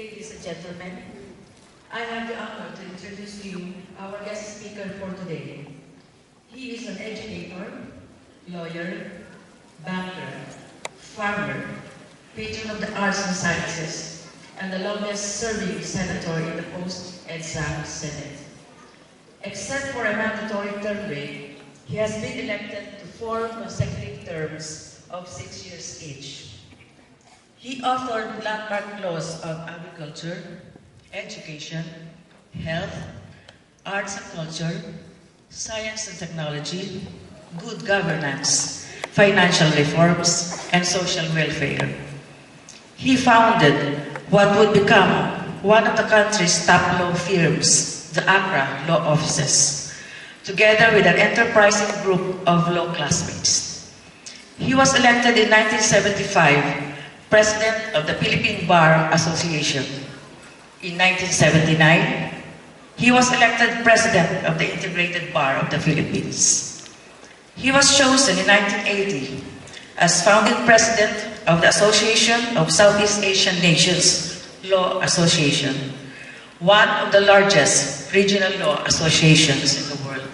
Ladies and gentlemen, I have the honor to introduce to you our guest speaker for today. He is an educator, lawyer, banker, farmer, patron of the arts and sciences, and the longest-serving senator in the post-ACSAT Senate. Except for a mandatory term break, he has been elected to 4 consecutive terms of 6 years each. He authored landmark laws of agriculture, education, health, arts and culture, science and technology, good governance, financial reforms, and social welfare. He founded what would become one of the country's top law firms, the Angara Law Offices, together with an enterprising group of law classmates. He was elected in 1975 President of the Philippine Bar Association. In 1979, he was elected President of the Integrated Bar of the Philippines. He was chosen in 1980 as founding President of the Association of Southeast Asian Nations Law Association, one of the largest regional law associations in the world.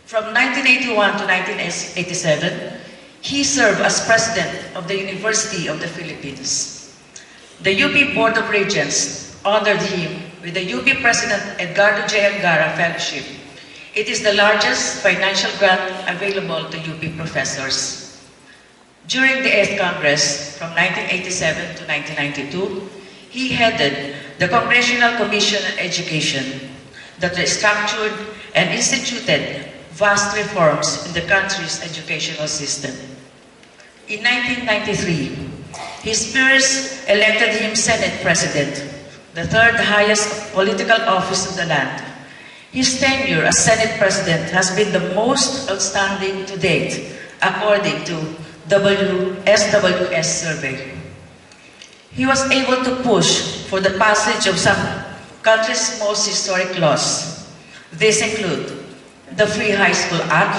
From 1981 to 1987, he served as President of the University of the Philippines. The UP Board of Regents honored him with the UP President Edgardo Angara Fellowship. It is the largest financial grant available to UP professors. During the 8th Congress, from 1987 to 1992, he headed the Congressional Commission on Education that restructured and instituted vast reforms in the country's educational system. In 1993, his peers elected him Senate President, the third highest political office in the land. His tenure as Senate President has been the most outstanding to date, according to SWS survey. He was able to push for the passage of some country's most historic laws. These include the Free High School Act,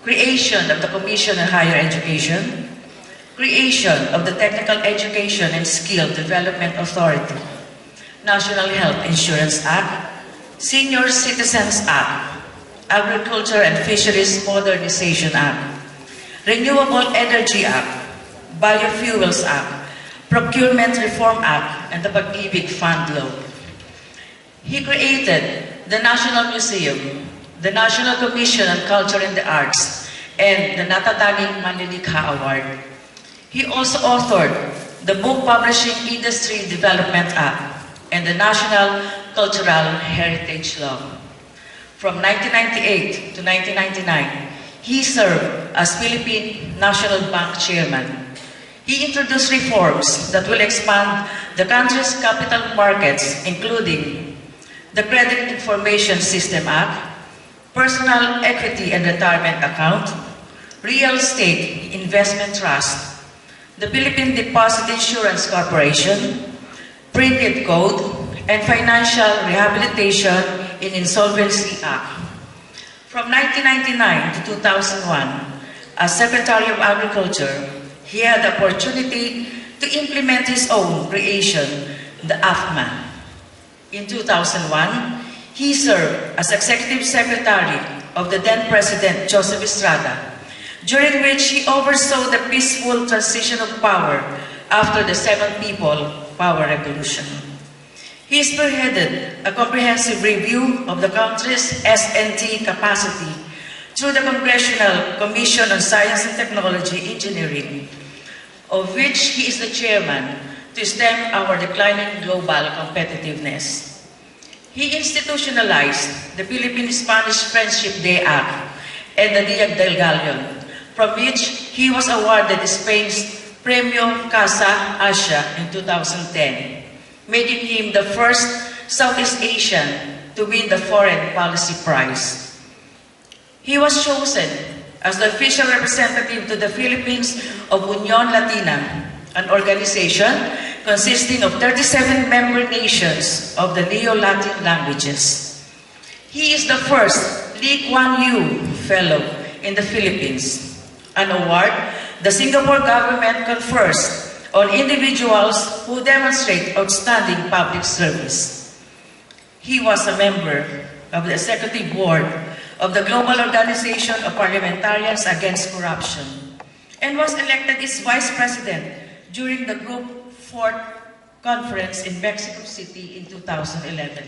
creation of the Commission on Higher Education, creation of the Technical Education and Skill Development Authority, National Health Insurance Act, Senior Citizens Act, Agriculture and Fisheries Modernization Act, Renewable Energy Act, Biofuels Act, Procurement Reform Act, and the Pag-ibig Fund Law. He created the National Museum, the National Commission on Culture and the Arts, and the Natatanging Manlilikha Award. He also authored the Book Publishing Industry Development Act and the National Cultural Heritage Law. From 1998 to 1999, he served as Philippine National Bank Chairman. He introduced reforms that will expand the country's capital markets, including the Credit Information System Act, Personal Equity and Retirement Account, Real Estate Investment Trust, the Philippine Deposit Insurance Corporation, Printed Code, and Financial Rehabilitation in Insolvency Act. From 1999 to 2001, as Secretary of Agriculture, he had the opportunity to implement his own creation, the AFMA. In 2001, he served as Executive Secretary of the then President Joseph Estrada, during which he oversaw the peaceful transition of power after the Seven People Power Revolution. He spearheaded a comprehensive review of the country's S&T capacity through the Congressional Commission on Science and Technology Engineering, of which he is the chairman to stem our declining global competitiveness. He institutionalized the Philippine-Spanish Friendship Day Act and the Dia del Gallo, from which he was awarded Spain's Premio Casa Asia in 2010, making him the first Southeast Asian to win the Foreign Policy Prize. He was chosen as the official representative to the Philippines of Union Latina, an organization consisting of 37 member nations of the Neo-Latin languages. He is the first Lee Kuan Yew Fellow in the Philippines, an award the Singapore government confers on individuals who demonstrate outstanding public service. He was a member of the Executive Board of the Global Organization of Parliamentarians Against Corruption and was elected its Vice President during the Group 4th Conference in Mexico City in 2011.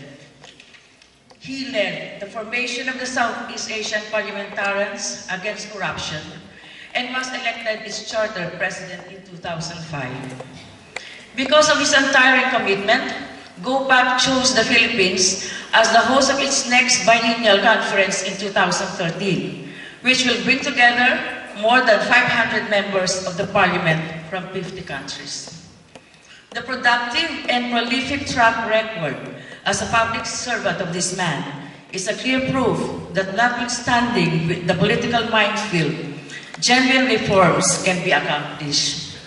He led the formation of the Southeast Asian Parliamentarians Against Corruption and was elected its charter president in 2005. Because of his untiring commitment, GOPAC chose the Philippines as the host of its next biennial conference in 2013, which will bring together more than 500 members of the parliament from 50 countries. The productive and prolific track record as a public servant of this man is a clear proof that notwithstanding the political minefield, genuine reforms can be accomplished.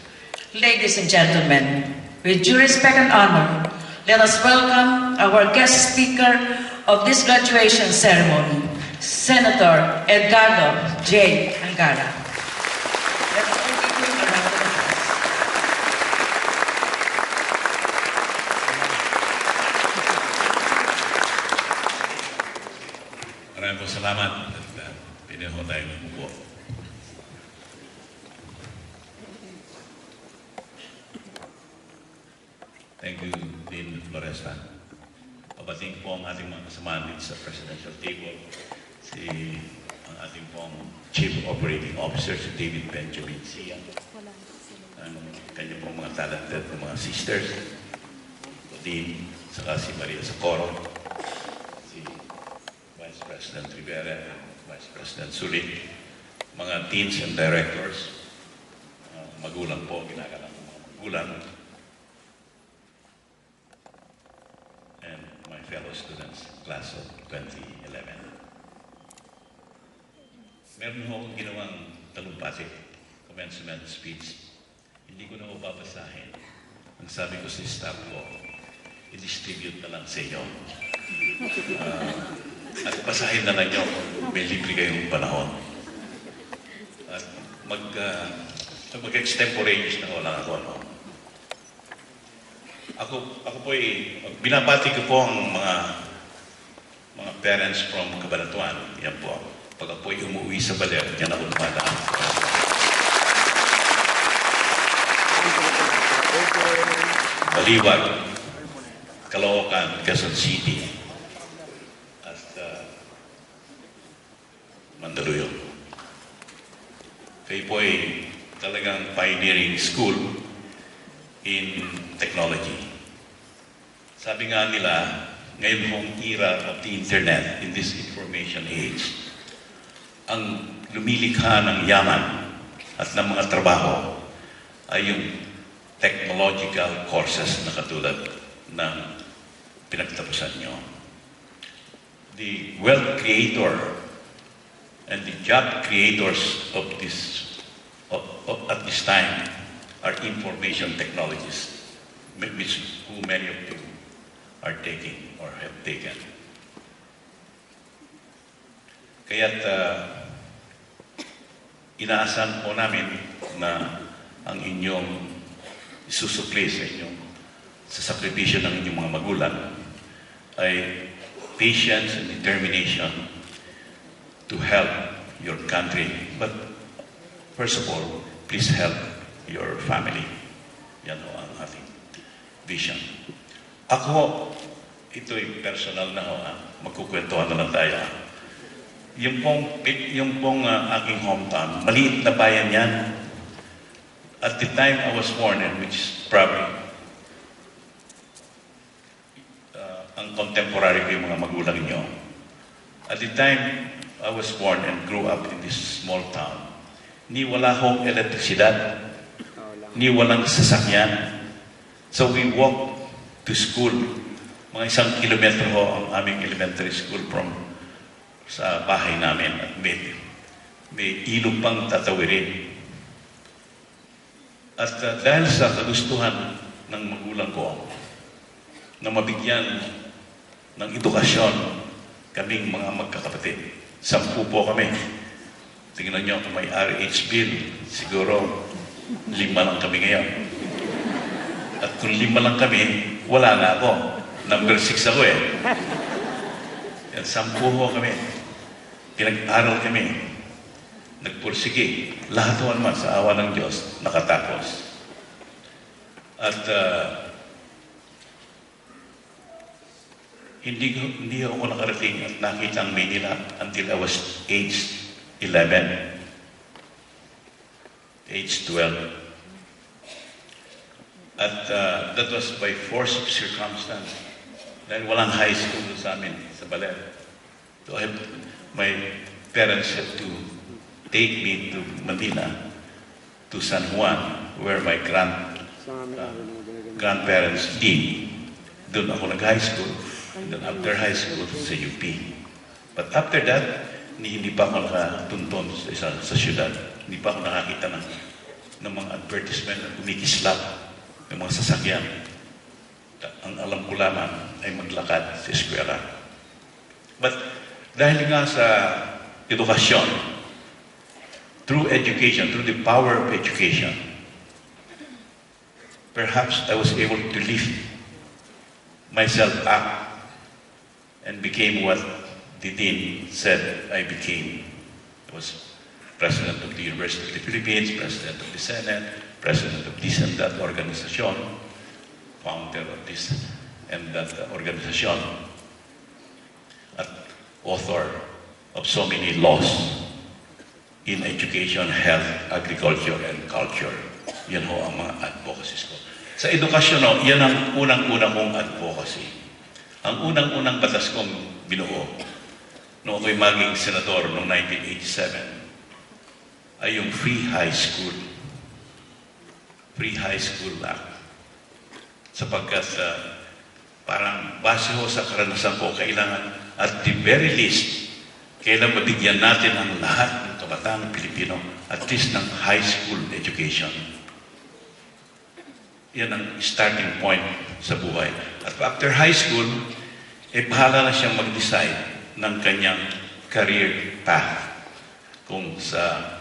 Ladies and gentlemen, with due respect and honor, let us welcome our guest speaker of this graduation ceremony, Senator Edgardo J. Angara. Let us all give him a round of applause. Maraming po salamat at piniho tayo ng buko. Thank you, Dean Floresta. Pabating po ang ating mga kasamahan dito sa presidential table, ang ating pong Chief Operating Officer, si David Benjamin Sia, ang kanyang pong mga talented mga sisters, Dean, saka si Maria Socorro, si Vice President Rivera, Vice President Sulit, mga deans and directors, magulang po, ginagalang mga magulang, and my fellow students, class of 2011. Meron ho akong ginawang talumpati, commencement speech. Hindi ko na ho babasahin. Ang sabi ko sa staff ko, i-distribute na lang sa inyo. At basahin na lang nyo kung may libre kayong panahon. At mag-extemporaneous na ho lang ako. No? Ako po binabati ko po ang mga parents from Cabanatuan. Yan po. Pag ako umuwi sa Baler, yan ako dumadaan. Baliwag, Caloocan, Quezon City, at Mandaluyong. Kayo po ay talagang pioneering school in technology. Sabi nga nila, ngayon hong era of the internet, in this information age, ang lumilikha ng yaman at ng mga trabaho ay yung technological courses na katulad ng pinagtapusan nyo. The wealth creator and the job creators of at this time are information technologists, who many of you are taking or have taken. Kaya't inaasahan po namin na ang inyong isusukli sa sakripisyo ng inyong mga magulang ay patience and determination to help your country. But first of all, please help your family. Yan ho ang ating vision. Ako, ito'y personal na ho. Magkukwentuhan na lang tayo. Yung pong aking hometown, maliit na bayan yan. At the time I was born, and which is probably ang contemporary ko yung mga magulang nyo. At the time I was born and grew up in this small town, ni wala hong elektrisidad, ni walang sasakyan. So we walked to school. Mga 1 kilometro ho ang aming elementary school from sa bahay namin. At may ilog pang tatawirin. At dahil sa kagustuhan ng magulang ko na mabigyan ng edukasyon kaming mga magkakapatid. 10 po kami. Tingnan nyo, kung may RH bill, siguro 5 lang kami ngayon. At kung 5 lang kami, wala na ako. Number 6 ako eh. At 10 ho kami. Pinag-aral kami. Nagpursige. Lahat ho naman sa awa ng Diyos, nakatapos. At hindi ako nakarating at nakita ang Manila until I was age 11. Age 12. At that was by force of circumstance. Dahil walang high school sa amin, sa Baler. So my parents had to take me to Manila, to San Juan, where my grandparents live. Doon ako nag-high school. And then after high school, sa UP. But after that, hindi pa ako nakatunton sa syudad. Hindi pa ako nakakita ng mga advertisement na kumikislap ng mga sasakyan. Ang alam ko lamang ay maglakad sa eskwela. But dahil nga sa edukasyon, through education, through the power of education, perhaps I was able to lift myself up and became what the dean said I became. I was president of the University of the Philippines, president of the Senate, president of this and that organization, founder of this and that organization, at author of so many laws in education, health, agriculture, and culture. Yan ho ang mga advocacies ko. Sa edukasyon, yan ang unang-unang kong advocacy. Ang unang-unang batas kong binuo noong ako'y maging senador noong 1987 ay yung free high school. Free High School Act. Sapagkat parang base ho sa karanasan ko, kailangan at the very least, kailangan mabigyan natin ang lahat ng kabataan Pilipino at least ng high school education. Yan ang starting point sa buhay. At after high school, bahala na siyang mag-decide ng kanyang career path. Kung sa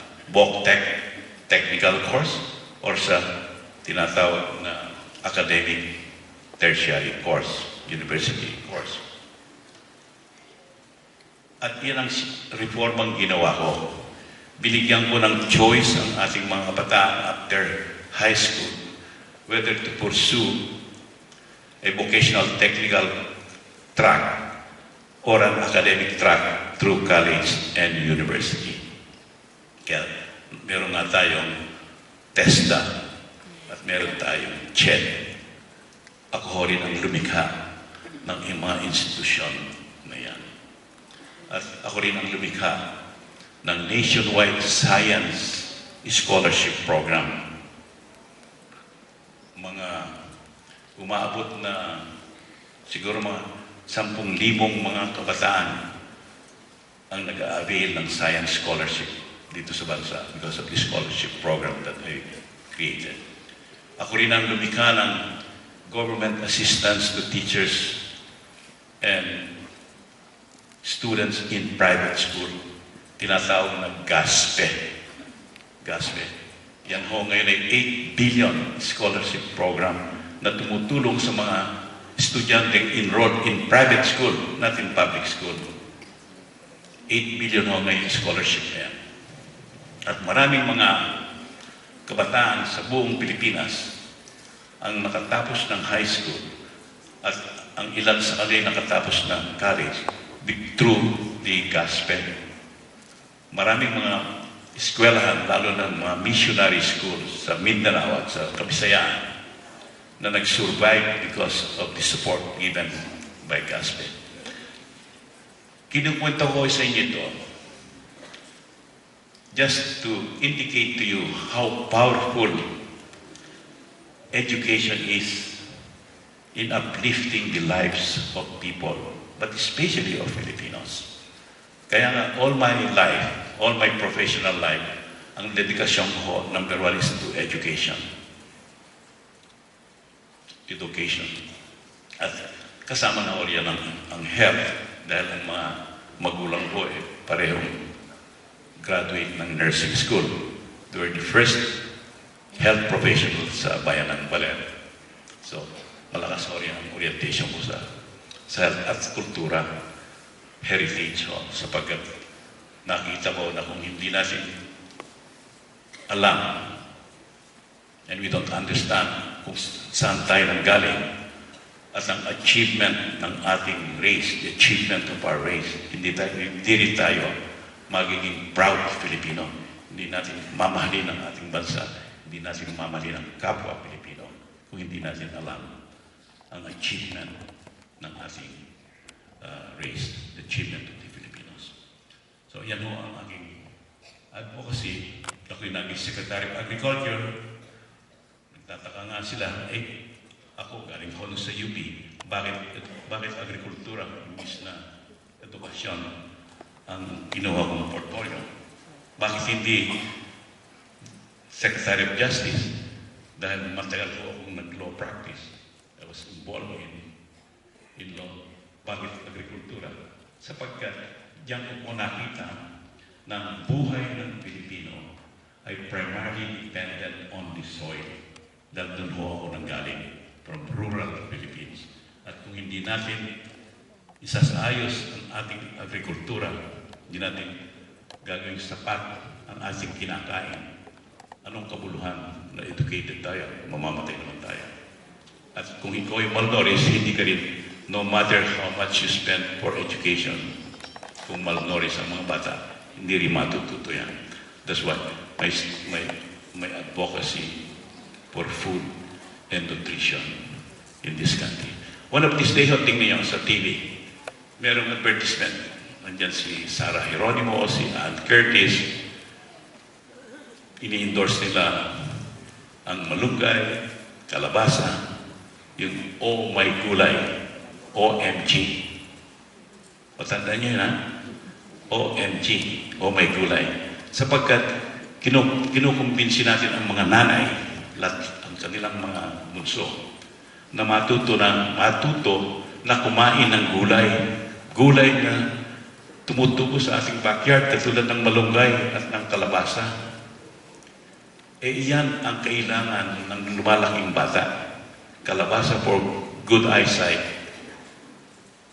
technical course or sa tinatawag na academic tertiary course, university course. At yan ang reformang ginawa ko. Binigyan ko ng choice ang ating mga kabataan after high school whether to pursue a vocational technical track or an academic track through college and university. Kaya meron nga tayong TESDA at meron tayong CHED. Ako ho rin ang lumikha ng mga institusyon na yan. At ako rin ang lumikha ng nationwide science scholarship program. Mga umaabot na siguro mga 10,000 mga kabataan ang nag-a-avail ng science scholarship dito sa bansa because of the scholarship program that I created. Ako rin ang lumikha ng government assistance to teachers and students in private school. Tinatawag na GASPE. GASPE. Yan ho ngayon ay 8 billion scholarship program na tumutulong sa mga estudyanteng enrolled in private school, not in public school. 8 billion ho ngayon scholarship na yan. At maraming mga kabataan sa buong Pilipinas ang nakatapos ng high school at ang ilan sa kanila nakatapos ng college through the gospel. Maraming mga eskwelahan, lalo ng mga missionary schools sa Mindanao at sa Kabisayaan na nag-survive because of the support given by gospel. Kinukwento ko sa inyo ito just to indicate to you how powerful education is in uplifting the lives of people, but especially of Filipinos. Kaya nga, all my life, all my professional life, ang dedikasyon ko, number one is to education. Education. At kasama na ulit ang health, dahil ang mga magulang ko parehong graduate ng nursing school. They were the first health professionals sa bayan ng Baler. So, malakas ang orientation ko sa at kultura, heritage ho, sapagkat nakita ko na kung hindi natin alam and we don't understand kung saan tayo nanggaling at ang achievement ng ating race, the achievement of our race, hindi rin tayo magiging proud Filipino. Hindi natin mamahalin ang ating bansa, hindi natin mamahalin ang kapwa Pilipino kung hindi natin alam ang achievement ng ating race, the achievement of the Filipinos. So yan ho ang aking advocacy. Ako'y naging Secretary of Agriculture. Nagtataka nga sila, ako galing ko sa UP, bakit agrikultura, imbis na edukasyon ang kinuha kong portfolio? Bakit hindi Secretary of Justice? Dahil matagal ko akong nag-law practice. I was involved in law. Bakit agrikultura? Sapagkat diyan ko nakita na ang buhay ng Pilipino ay primarily dependent on the soil. Dahil doon ho ako nanggaling, from rural Philippines. At kung hindi natin isasayos ang ating agrikultura, hindi natin gagawin sapat ang ating kinakain, anong kabuluhan na educated tayo, mamamatay naman tayo. At kung ikaw ay malnourished, hindi ka rin, no matter how much you spend for education, kung malnourished ang mga bata, hindi rin matututo yan. That's why my advocacy for food and nutrition in this country. One of these days, tingnan niyo sa TV, merong advertisement. Nandyan si Sarah Geronimo, si Ann Curtis. Ini-endorse nila ang malunggay, kalabasa, yung Oh My Gulay, OMG. Patandaan niyo yun, ha? OMG, Oh My Gulay. Sapagkat kinukumbinsi natin ang mga nanay, ang kanilang mga bunso, na matuto na kumain ng gulay na tumutubo sa ating backyard, katulad ng malunggay at ng kalabasa. Iyan ang kailangan ng lumalaking bata. Kalabasa for good eyesight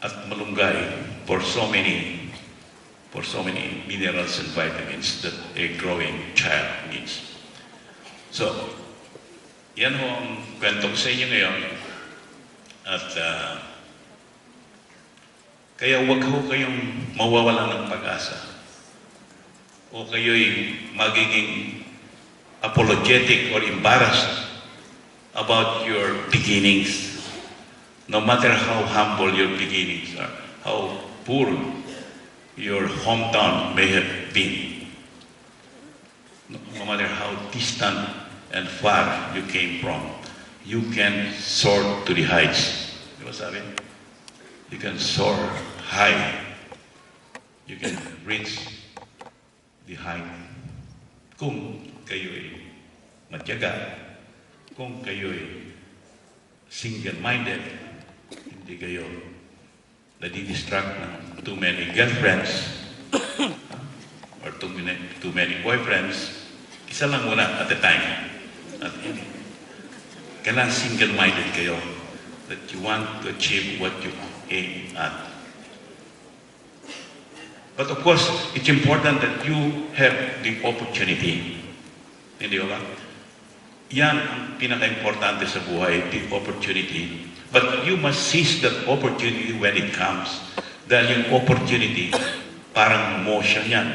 at malunggay for so many minerals and vitamins that a growing child needs. So, yan ho ang kwento ko sa inyo ngayon. At kaya huwag ho kayong mawawala ng pag-asa o kayo'y magiging apologetic or embarrassed about your beginnings, no matter how humble your beginnings are, how poor your hometown may have been, no matter how distant and far you came from, you can soar to the heights. Di ba sabi? You can soar high. You can reach the height. Kung kayo'y matyaga, kung kayo'y single-minded, hindi kayo nadidistract ng too many girlfriends or too many boyfriends, isa lang muna at a time. At kailangan single-minded kayo that you want to achieve what you aim at. But of course, it's important that you have the opportunity. Hindi ba? Yan ang pinaka-importante sa buhay, the opportunity. But you must seize that opportunity when it comes. Dahil yung opportunity, parang motion yan.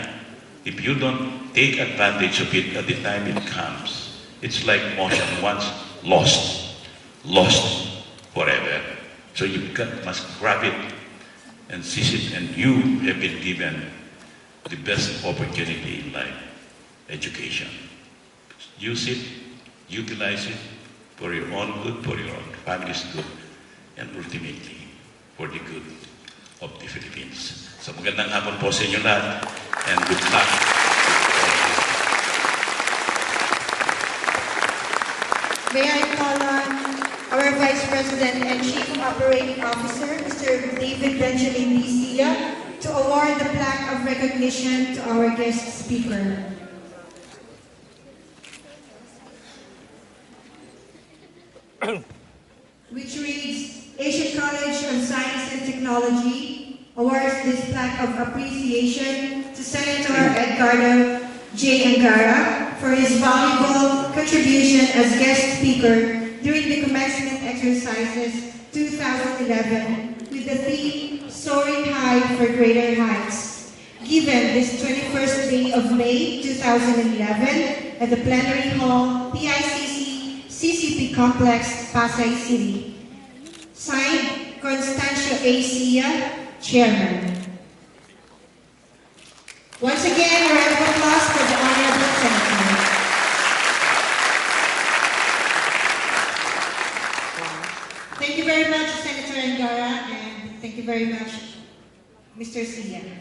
If you don't take advantage of it at the time it comes, it's like motion once lost forever. So you must grab it and seize it, and you have been given the best opportunity in life, education. Use it, utilize it for your own good, for your own family's good, and ultimately for the good of the Philippines. So magandang hapon po sa inyo lahat, and good luck. May I call on our Vice President and Chief Operating Officer, Mr. David Benjamin Isia, to award the plaque of recognition to our guest speaker. which reads, Asian College of Science and Technology awards this plaque of appreciation to Senator Edgardo J. Angara for his valuable contribution as guest speaker during the commencement exercises 2011 with the theme Soaring High for Greater Heights, given this 21st day of May 2011 at the Plenary Hall, PICC, CCP Complex, Pasay City. Signed, Constancio A. Sia, Chairman. Once again, a round of applause for the Honorable Senator. Thank you very much, Senator Angara, and thank you very much, Mr. Sia.